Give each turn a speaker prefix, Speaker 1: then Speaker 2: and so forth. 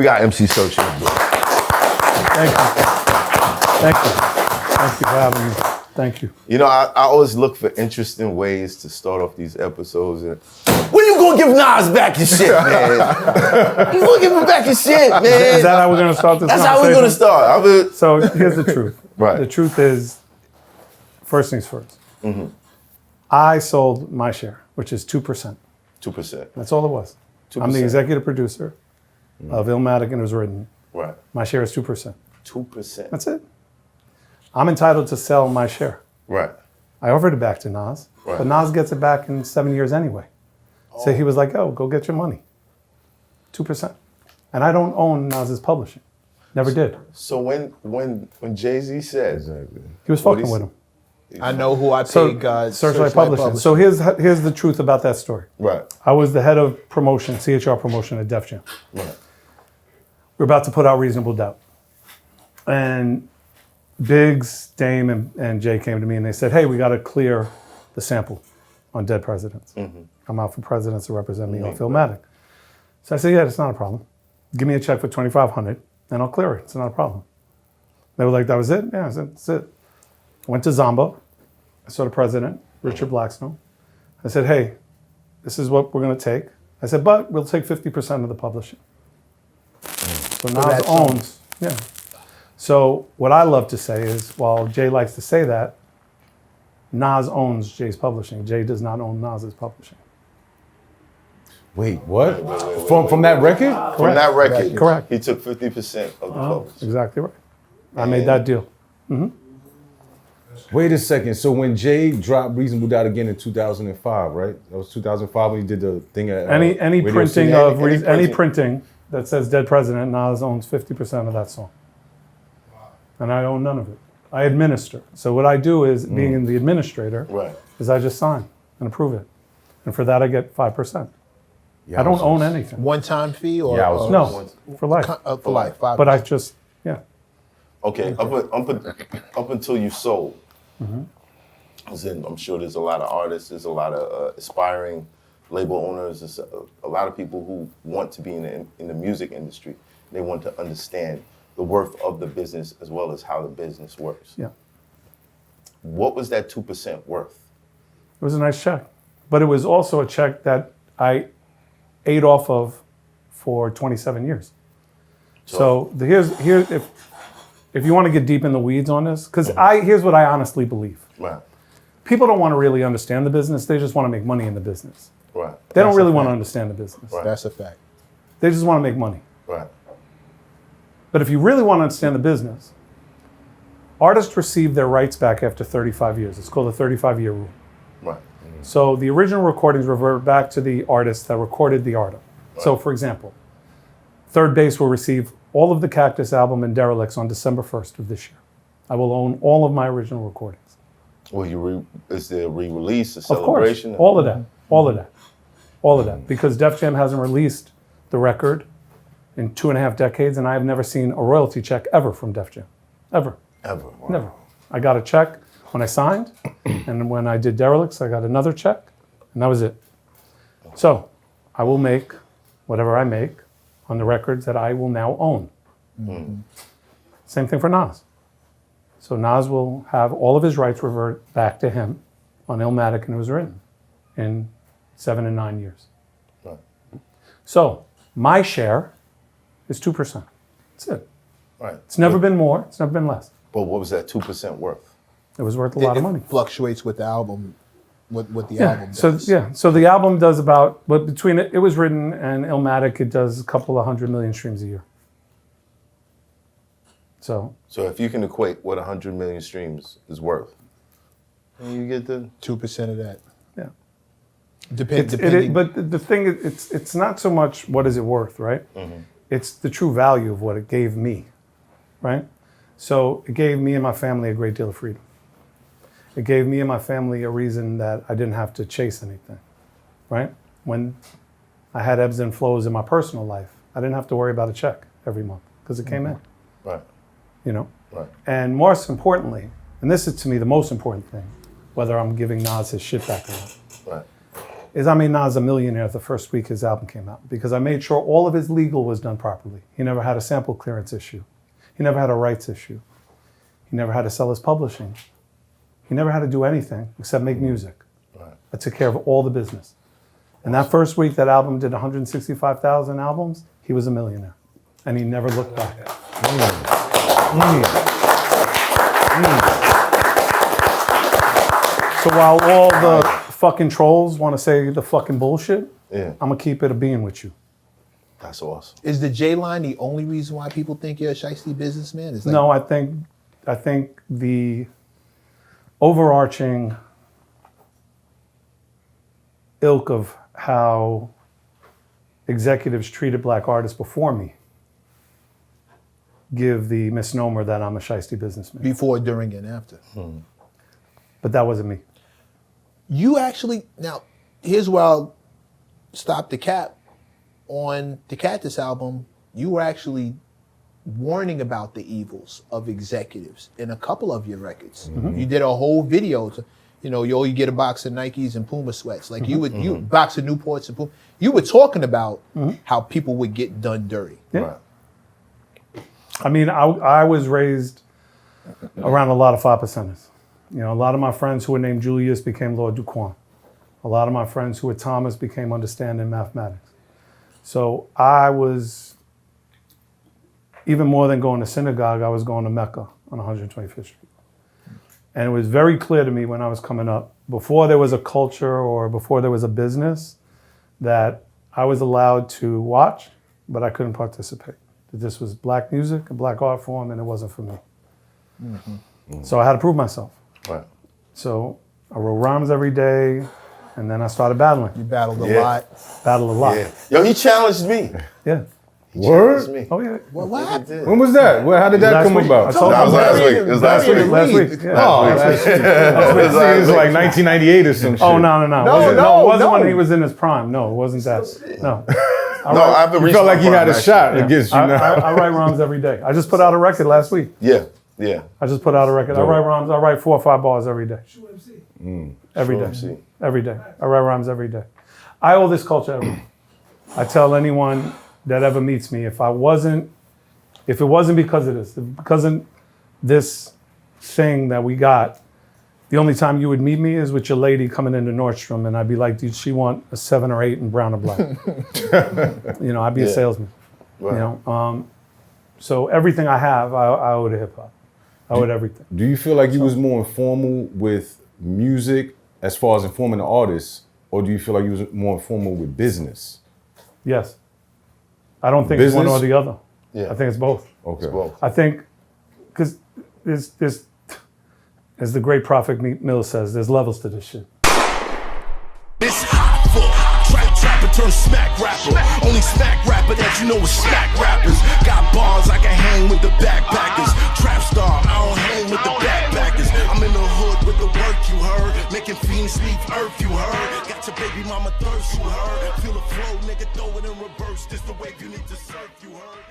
Speaker 1: We got MC Serch in the building.
Speaker 2: Thank you. Thank you. Thank you for having me. Thank you.
Speaker 1: You know, I always look for interesting ways to start off these episodes. And when you gonna give Nas back his shit, man? You gonna give him back his shit, man?
Speaker 2: Is that how we're gonna start this?
Speaker 1: That's how we're gonna start.
Speaker 2: So here's the truth.
Speaker 1: Right.
Speaker 2: The truth is, first things first. Mm-hmm. I sold my share, which is 2%.
Speaker 1: 2%.
Speaker 2: That's all it was.
Speaker 1: 2%.
Speaker 2: I'm the executive producer of Illmatic and It Was Written.
Speaker 1: Right.
Speaker 2: My share is 2%.
Speaker 1: 2%.
Speaker 2: That's it. I'm entitled to sell my share.
Speaker 1: Right.
Speaker 2: I offered it back to Nas,
Speaker 1: Right.
Speaker 2: but Nas gets it back in 7 years anyway. So he was like, oh, go get your money. 2%. And I don't own Nas's publishing. Never did.
Speaker 1: So when Jay-Z said
Speaker 2: He was fucking with him.
Speaker 3: I know who I paid
Speaker 2: Searchlight Publishing. So here's the truth about that story.
Speaker 1: Right.
Speaker 2: I was the head of promotion, CHR promotion at Def Jam.
Speaker 1: Right.
Speaker 2: We're about to put out Reasonable Doubt. And Biggs, Dame, and Jay came to me and they said, hey, we got to clear the sample on Dead Presidents. Mm-hmm. I'm out for presidents to represent me on Filmatic. So I said, yeah, that's not a problem. Give me a check for $2,500 and I'll clear it. It's not a problem. They were like, that was it? Yeah, I said, that's it. Went to Zombo. I saw the president, Richard Blackstone. I said, hey, this is what we're going to take. I said, but we'll take 50% of the publishing. So Nas owns, yeah. So what I love to say is, while Jay likes to say that, Nas owns Jay's publishing. Jay does not own Nas's publishing.
Speaker 4: Wait, what? From that record?
Speaker 2: Correct.
Speaker 1: From that record,
Speaker 2: Correct.
Speaker 1: He took 50% of the publishing.
Speaker 2: Exactly right. I made that deal. Mm-hmm.
Speaker 4: Wait a second. So when Jay dropped Reasonable Doubt again in 2005, right? That was 2005 when he did the thing at
Speaker 2: Any
Speaker 4: Radio
Speaker 2: printing
Speaker 4: City?
Speaker 2: of
Speaker 1: any
Speaker 2: any printing that says Dead President, Nas owns 50% of that song. And I own none of it. I administer. So what I do is, being the administrator,
Speaker 1: Right.
Speaker 2: is I just sign and approve it. And for that I get 5%.
Speaker 4: Yeah,
Speaker 2: I don't own anything.
Speaker 3: One-time fee or
Speaker 4: Yeah, I was-
Speaker 2: No, for life.
Speaker 3: for life? 5%.
Speaker 2: But I just, yeah.
Speaker 1: Okay, up until you sold, as in, I'm sure there's a lot of artists, there's a lot of aspiring label owners, there's a lot of people who want to be in the music industry. They want to understand the worth of the business as well as how the business works.
Speaker 2: Yeah.
Speaker 1: What was that 2% worth?
Speaker 2: It was a nice check. But it was also a check that I ate off of for 27 years. So here's if you want to get deep in the weeds on this, because here's what I honestly believe.
Speaker 1: Right.
Speaker 2: People don't want to really understand the business. They just want to make money in the business.
Speaker 1: Right.
Speaker 2: They don't really want to understand the business.
Speaker 1: Right.
Speaker 3: That's a fact.
Speaker 2: They just want to make money.
Speaker 1: Right.
Speaker 2: But if you really want to understand the business, artists receive their rights back after 35 years. It's called the 35-year rule.
Speaker 1: Right.
Speaker 2: So the original recordings revert back to the artist that recorded the artist. So for example, Third Base will receive all of the Cactus album and Derelicts on December 1st of this year. I will own all of my original recordings.
Speaker 1: Well, is there a re-release, a
Speaker 2: Of course,
Speaker 1: celebration?
Speaker 2: all of that. Because Def Jam hasn't released the record in 2.5 decades, and I have never seen a royalty check ever from Def Jam. Ever.
Speaker 1: Ever. Wow.
Speaker 2: Never. I got a check when I signed, and when I did Derelicts, I got another check, and that was it. So I will make whatever I make on the records that I will now own. Mm-hmm. Same thing for Nas. So Nas will have all of his rights revert back to him on Illmatic and It Was Written in 7 and 9 years.
Speaker 1: Right.
Speaker 2: So my share is 2%. That's it.
Speaker 1: Right.
Speaker 2: It's never been more. It's never been less.
Speaker 1: But what was that 2% worth?
Speaker 2: It was worth a lot of money.
Speaker 3: It fluctuates with the album, what the album does.
Speaker 2: So the album does about, but between It Was Written and Illmatic, it does a couple of 100 million streams a year. So
Speaker 1: if you can equate what 100 million streams is worth, then you get the
Speaker 3: 2% of that.
Speaker 2: yeah.
Speaker 3: Depending.
Speaker 2: But the thing is, it's not so much what is it worth, right? Mm-hmm. It's the true value of what it gave me, right? So it gave me and my family a great deal of freedom. It gave me and my family a reason that I didn't have to chase anything, right? When I had ebbs and flows in my personal life, I didn't have to worry about a check every month because it came in,
Speaker 1: right.
Speaker 2: you know?
Speaker 1: Right.
Speaker 2: And most importantly, and this is to me the most important thing, whether I'm giving Nas his shit back or not,
Speaker 1: Right.
Speaker 2: is I made Nas a millionaire the first week his album came out because I made sure all of his legal was done properly. He never had a sample clearance issue. He never had a rights issue. He never had to sell his publishing. He never had to do anything except make music.
Speaker 1: Right.
Speaker 2: I took care of all the business. And that first week that album did 165,000 albums, he was a millionaire. And he never looked back. So while all the fucking trolls want to say the fucking bullshit,
Speaker 1: Yeah.
Speaker 2: I'm going to keep it a being with you.
Speaker 1: That's awesome.
Speaker 3: Is the J line the only reason why people think you're a shiesty businessman? It's like,
Speaker 2: No, I think the overarching ilk of how executives treated black artists before me give the misnomer that I'm a shiesty businessman.
Speaker 3: before, during, and after.
Speaker 2: But that wasn't me.
Speaker 3: You actually, now, here's where I'll stop the cap. On the Cactus album, you were actually warning about the evils of executives in a couple of your records. You did a whole video to, you get a box of Nikes and Puma sweats. Like you box of Newports and Puma. You were talking about how people would get done dirty.
Speaker 2: Yeah.
Speaker 1: Right.
Speaker 2: I mean, I was raised around a lot of 5%ers. A lot of my friends who were named Julius became Lord Duquan. A lot of my friends who were Thomas became understanding mathematics. So I was, even more than going to synagogue, I was going to MECC on 125th Street. And it was very clear to me when I was coming up, before there was a culture or before there was a business, that I was allowed to watch, but I couldn't participate. That this was black music, a black art form, and it wasn't for me. So I had to prove myself.
Speaker 1: Right.
Speaker 2: So I wrote rhymes every day, and then I started battling.
Speaker 3: You battled a
Speaker 1: Yeah.
Speaker 3: lot.
Speaker 2: Battled a lot.
Speaker 1: Yeah. Yo, he challenged me.
Speaker 2: Yeah.
Speaker 1: Challenged me.
Speaker 2: Oh, yeah.
Speaker 3: What happened?
Speaker 1: He did.
Speaker 4: When was that? How did that
Speaker 2: Last
Speaker 4: come
Speaker 2: week.
Speaker 4: about?
Speaker 2: I told
Speaker 1: That was
Speaker 2: you.
Speaker 1: last week. It was last week.
Speaker 2: Last week. Yeah.
Speaker 4: Oh, last week. I was thinking it was like 1998 or some shit.
Speaker 2: Oh, no. It wasn't when he was in his prime. No, it wasn't that. No.
Speaker 1: No, I haven't
Speaker 4: You
Speaker 1: reached
Speaker 4: felt
Speaker 1: my
Speaker 4: like you had a
Speaker 1: prime,
Speaker 4: shot
Speaker 1: actually.
Speaker 4: against you now.
Speaker 2: I write rhymes every day. I just put out a record last week.
Speaker 1: Yeah.
Speaker 2: I just put out a record. I write rhymes. I write 4 or 5 bars every day. Every day.
Speaker 1: MC.
Speaker 2: Every day. I write rhymes every day. I owe this culture everything. I tell anyone that ever meets me, if it wasn't because of this, because of this thing that we got, the only time you would meet me is with your lady coming into Nordstrom, and I'd be like, "Dude, she want a 7 or 8 in brown or black." I'd be a salesman.
Speaker 1: Right.
Speaker 2: So everything I have, I owe to hip hop. I owe it everything.
Speaker 4: Do you feel like you was more informal with music as far as informing the artists, or do you feel like you was more informal with business?
Speaker 2: Yes. I don't think it's one or
Speaker 4: Business?
Speaker 2: the other.
Speaker 1: Yeah.
Speaker 2: I think it's both.
Speaker 4: Okay.
Speaker 1: Well,
Speaker 2: I think, because there's, as the great Prophet Mill says, there's levels to this shit.
Speaker 5: It's hot for trapper turn smack rapper. Only smack rapper that you know is smack rappers. Got bars I can hang with the backpackers. Trap star, I don't hang with the backpackers. I'm in the hood with the work you heard. Making fiends leave earth you heard. Got your baby mama thirst you heard. Feel the flow, nigga, throw it in reverse. This the wave you need to surf you heard.